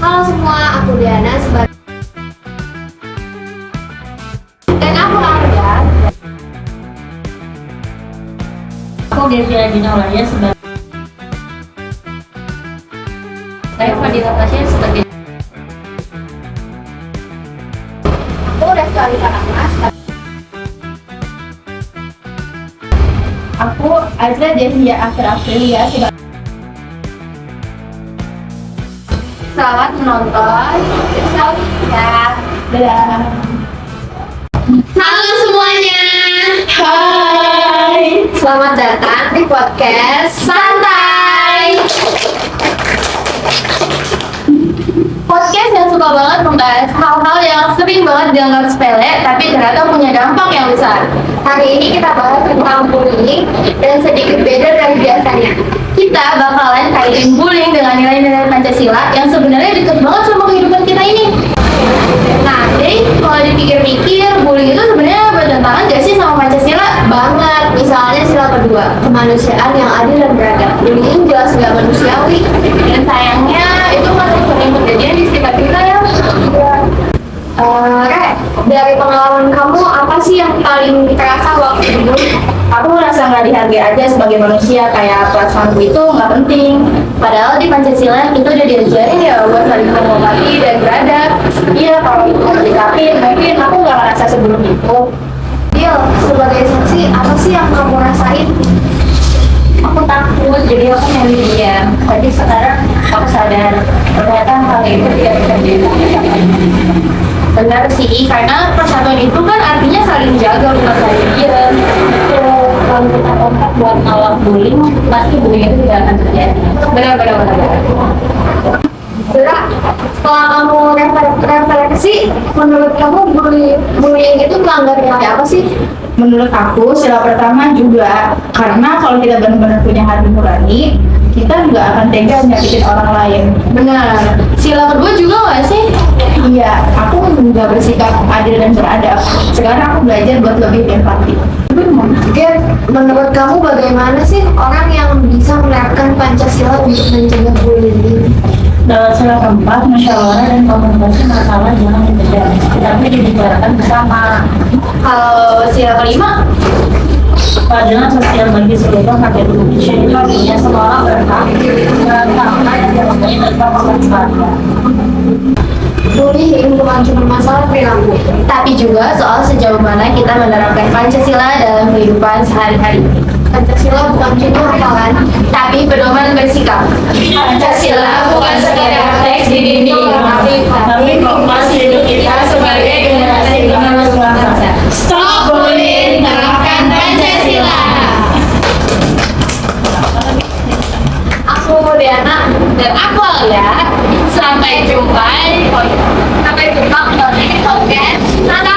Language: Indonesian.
Halo semua, aku Diana sebagai dan aku Arya. Aku Devia Dinaulaya sebagai saya Fadila Tasya sebagai Aku udah sekali Mas. Aku Azra Devia Aprilia sebagai Selamat menonton. Ya. Dadah. Halo semuanya. Hai. Selamat datang di podcast Santai. Podcast yang suka banget membahas hal-hal yang sering banget dianggap sepele tapi ternyata punya dampak yang besar. Hari ini kita bahas tentang bullying dan sedikit beda dari biasanya. Kita bakalan kaitin bullying dengan nilai-nilai Pancasila yang sebenarnya dekat banget sama kehidupan kita ini. Nah, jadi kalau dipikir-pikir, bullying itu sebenarnya bertentangan gak sih sama Pancasila? Banget. Misalnya sila kedua, kemanusiaan yang adil dan beradab. Bullying jelas gak manusiawi. Dan sayangnya itu masih sering kejadian di sekitar kita ya. Re, dari pengalaman kamu apa sih yang paling terasa waktu dibully? Aku merasa nggak dihargai aja sebagai manusia, kayak perasaanku itu nggak penting. Padahal di Pancasila itu udah diajarin ya buat saling menghormati dan beradab. Iya, kalau itu nggak dikapin, mungkin aku nggak ngerasa sebelum itu. Dil, sebagai saksi, apa sih yang kamu rasain? aku takut, jadi aku milih diam. Tapi sekarang aku sadar ternyata hal itu tidak bisa dilakukan. Benar sih, karena persatuan itu kan artinya saling jaga, bukan saling diam. Kalau kita kompak buat nolak bullying, pasti bullying itu tidak akan terjadi. Benar. Zura, setelah kamu refleksi, menurut kamu bullying itu melanggar nilai apa sih? Menurut aku, sila pertama juga, karena kalau kita benar-benar punya hati nurani, kita nggak akan tega nyakitin orang lain. Benar. Sila kedua juga nggak sih? Iya, aku juga bersikap adil dan beradab. Sekarang aku belajar buat lebih empati. Gen, menurut kamu bagaimana sih orang yang bisa menerapkan Pancasila untuk mencegah bullying? Dalam sila keempat, musyawarah dan komunikasi masalah jangan dipendam, tetapi dibicarakan bersama. Kalau sila kelima, Keadilan sosial bagi seluruh rakyat Indonesia itu artinya semua orang berhak merasakan dan dilakukan tanpa memanfaatkan. bullying bukan cuma masalah perilaku, tapi juga soal sejauh mana kita menerapkan Pancasila dalam kehidupan sehari-hari. Pancasila bukan cuma hafalan, tapi pedoman bersikap. Pancasila bukan sekedar teks di dinding, tapi kompas hidup kita sebagai generasi penerus bangsa. Stop bullying, terapkan Pancasila. Aku Diana dan aku Alia. Sampai jumpa di podcast.